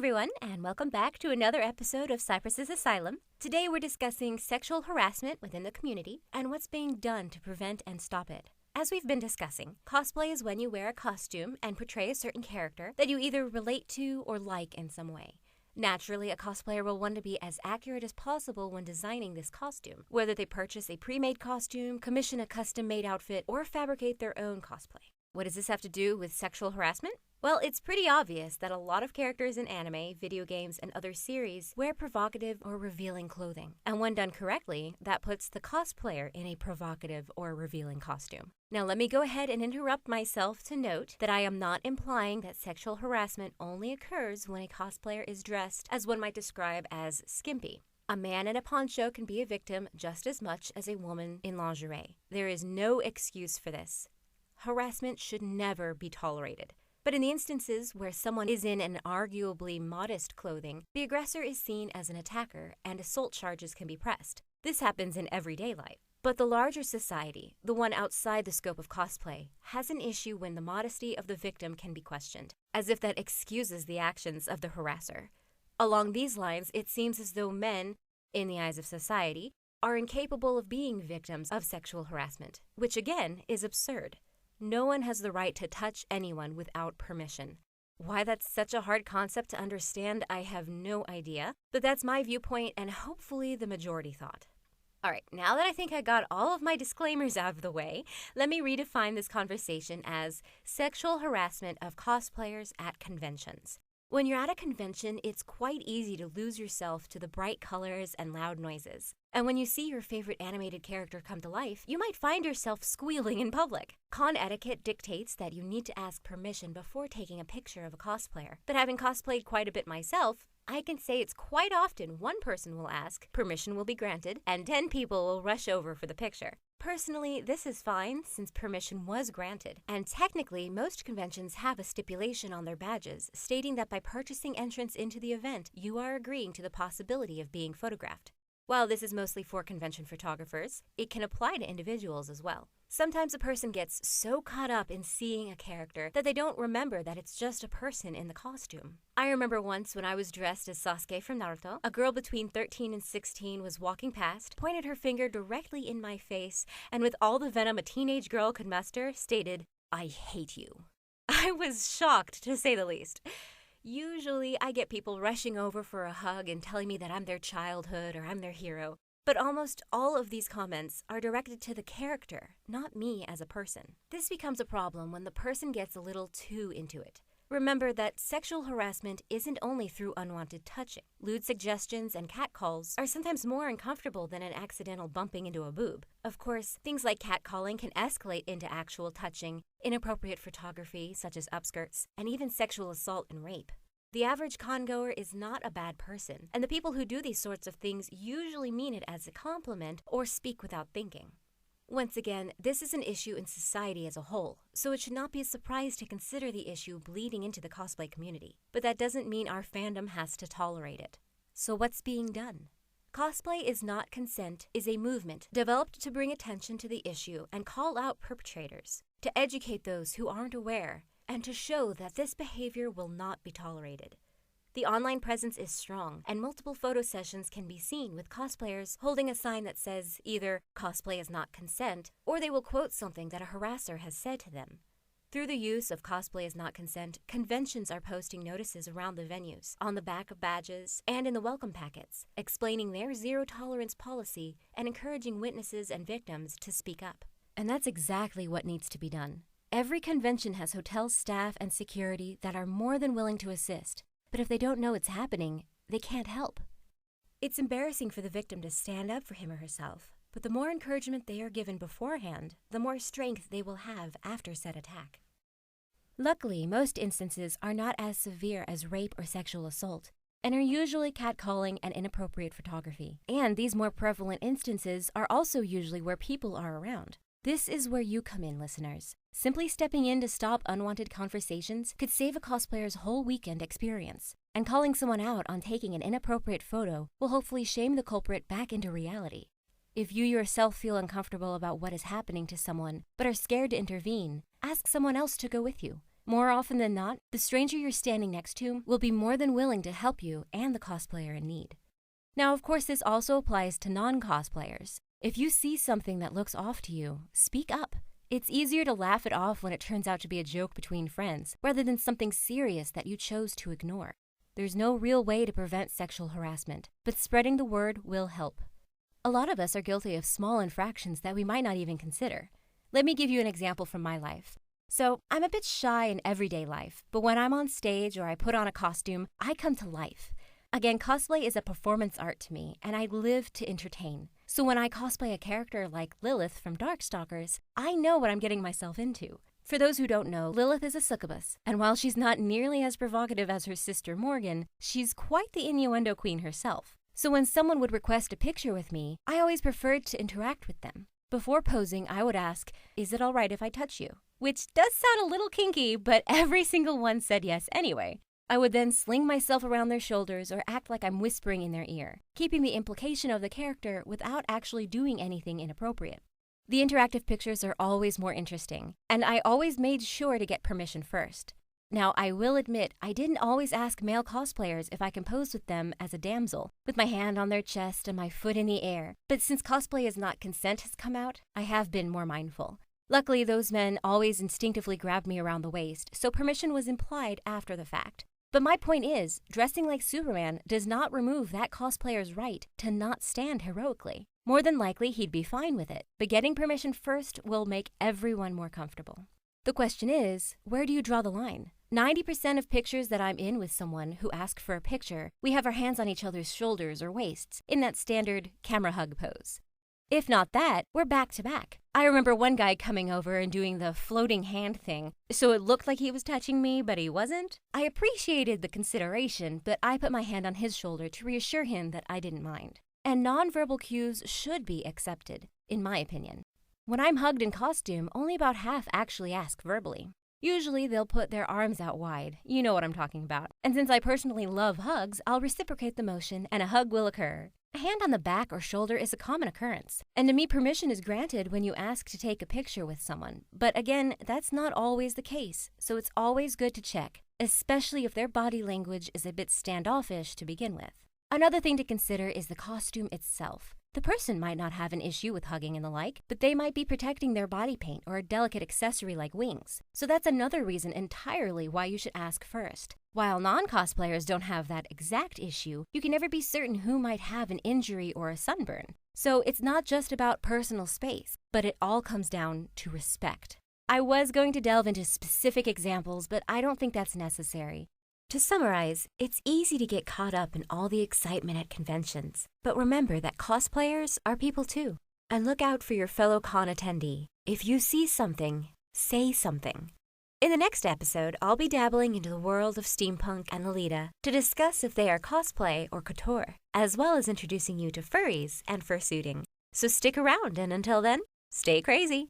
everyone, and welcome back to another episode of Psypris' Asylum. Today we're discussing sexual harassment within the community and what's being done to prevent and stop it. As we've been discussing, cosplay is when you wear a costume and portray a certain character that you either relate to or like in some way. Naturally, a cosplayer will want to be as accurate as possible when designing this costume, whether they purchase a pre-made costume, commission a custom-made outfit, or fabricate their own cosplay. What does this have to do with sexual harassment? Well, it's pretty obvious that a lot of characters in anime, video games, and other series wear provocative or revealing clothing. And when done correctly, that puts the cosplayer in a provocative or revealing costume. Now let me go ahead and interrupt myself to note that I am not implying that sexual harassment only occurs when a cosplayer is dressed as one might describe as skimpy. A man in a poncho can be a victim just as much as a woman in lingerie. There is no excuse for this. Harassment should never be tolerated. But in the instances where someone is in an arguably modest clothing, the aggressor is seen as an attacker and assault charges can be pressed. This happens in everyday life. But the larger society, the one outside the scope of cosplay, has an issue when the modesty of the victim can be questioned, as if that excuses the actions of the harasser. Along these lines, it seems as though men, in the eyes of society, are incapable of being victims of sexual harassment, which again is absurd. No one has the right to touch anyone without permission. Why that's such a hard concept to understand, I have no idea, but that's my viewpoint and hopefully the majority thought. Alright, now that I think I got all of my disclaimers out of the way, let me redefine this conversation as sexual harassment of cosplayers at conventions. When you're at a convention, it's quite easy to lose yourself to the bright colors and loud noises. And when you see your favorite animated character come to life, you might find yourself squealing in public. Con etiquette dictates that you need to ask permission before taking a picture of a cosplayer. But having cosplayed quite a bit myself, I can say it's quite often one person will ask, permission will be granted, and 10 people will rush over for the picture. Personally, this is fine since permission was granted, and technically most conventions have a stipulation on their badges stating that by purchasing entrance into the event, you are agreeing to the possibility of being photographed. While this is mostly for convention photographers, it can apply to individuals as well. Sometimes a person gets so caught up in seeing a character that they don't remember that it's just a person in the costume. I remember once when I was dressed as Sasuke from Naruto, a girl between 13 and 16 was walking past, pointed her finger directly in my face, and with all the venom a teenage girl could muster, stated, "I hate you." I was shocked, to say the least. Usually, I get people rushing over for a hug and telling me that I'm their childhood or I'm their hero. But almost all of these comments are directed to the character, not me as a person. This becomes a problem when the person gets a little too into it. Remember that sexual harassment isn't only through unwanted touching. Lewd suggestions and catcalls are sometimes more uncomfortable than an accidental bumping into a boob. Of course, things like catcalling can escalate into actual touching, inappropriate photography such as upskirts, and even sexual assault and rape. The average congoer is not a bad person, and the people who do these sorts of things usually mean it as a compliment or speak without thinking. Once again, this is an issue in society as a whole, so it should not be a surprise to consider the issue bleeding into the cosplay community. But that doesn't mean our fandom has to tolerate it. So what's being done? Cosplay is Not Consent is a movement developed to bring attention to the issue and call out perpetrators, to educate those who aren't aware, and to show that this behavior will not be tolerated. The online presence is strong, and multiple photo sessions can be seen with cosplayers holding a sign that says either "cosplay is not consent," or they will quote something that a harasser has said to them. Through the use of cosplay is not consent, conventions are posting notices around the venues, on the back of badges, and in the welcome packets, explaining their zero-tolerance policy and encouraging witnesses and victims to speak up. And that's exactly what needs to be done. Every convention has hotel staff and security that are more than willing to assist. But if they don't know it's happening, they can't help. It's embarrassing for the victim to stand up for him or herself, but the more encouragement they are given beforehand, the more strength they will have after said attack. Luckily, most instances are not as severe as rape or sexual assault, and are usually catcalling and inappropriate photography. And these more prevalent instances are also usually where people are around. This is where you come in, listeners. Simply stepping in to stop unwanted conversations could save a cosplayer's whole weekend experience, and calling someone out on taking an inappropriate photo will hopefully shame the culprit back into reality. If you yourself feel uncomfortable about what is happening to someone, but are scared to intervene, ask someone else to go with you. More often than not, the stranger you're standing next to will be more than willing to help you and the cosplayer in need. Now, of course, this also applies to non-cosplayers. If you see something that looks off to you, speak up. It's easier to laugh it off when it turns out to be a joke between friends, rather than something serious that you chose to ignore. There's no real way to prevent sexual harassment, but spreading the word will help. A lot of us are guilty of small infractions that we might not even consider. Let me give you an example from my life. So, I'm a bit shy in everyday life, but when I'm on stage or I put on a costume, I come to life. Again, cosplay is a performance art to me, and I live to entertain. So when I cosplay a character like Lilith from Darkstalkers, I know what I'm getting myself into. For those who don't know, Lilith is a succubus, and while she's not nearly as provocative as her sister Morrigan, she's quite the innuendo queen herself. So when someone would request a picture with me, I always preferred to interact with them. Before posing, I would ask, "Is it all right if I touch you?" Which does sound a little kinky, but every single one said yes anyway. I would then sling myself around their shoulders or act like I'm whispering in their ear, keeping the implication of the character without actually doing anything inappropriate. The interactive pictures are always more interesting, and I always made sure to get permission first. Now, I will admit, I didn't always ask male cosplayers if I can pose with them as a damsel, with my hand on their chest and my foot in the air, but since cosplay is not consent has come out, I have been more mindful. Luckily, those men always instinctively grabbed me around the waist, so permission was implied after the fact. But my point is, dressing like Superman does not remove that cosplayer's right to not stand heroically. More than likely, he'd be fine with it, but getting permission first will make everyone more comfortable. The question is, where do you draw the line? 90% of pictures that I'm in with someone who ask for a picture, we have our hands on each other's shoulders or waists in that standard camera hug pose. If not that, we're back to back. I remember one guy coming over and doing the floating hand thing, so it looked like he was touching me, but he wasn't. I appreciated the consideration, but I put my hand on his shoulder to reassure him that I didn't mind. And nonverbal cues should be accepted, in my opinion. When I'm hugged in costume, only about half actually ask verbally. Usually they'll put their arms out wide, you know what I'm talking about. And since I personally love hugs, I'll reciprocate the motion and a hug will occur. A hand on the back or shoulder is a common occurrence, and to me permission is granted when you ask to take a picture with someone. But again, that's not always the case, so it's always good to check, especially if their body language is a bit standoffish to begin with. Another thing to consider is the costume itself. The person might not have an issue with hugging and the like, but they might be protecting their body paint or a delicate accessory like wings. So that's another reason entirely why you should ask first. While non-cosplayers don't have that exact issue, you can never be certain who might have an injury or a sunburn. So it's not just about personal space, but it all comes down to respect. I was going to delve into specific examples, but I don't think that's necessary. To summarize, it's easy to get caught up in all the excitement at conventions, but remember that cosplayers are people too. And look out for your fellow con attendee. If you see something, say something. In the next episode, I'll be dabbling into the world of steampunk and Lolita to discuss if they are cosplay or couture, as well as introducing you to furries and fursuiting. So stick around, and until then, stay crazy!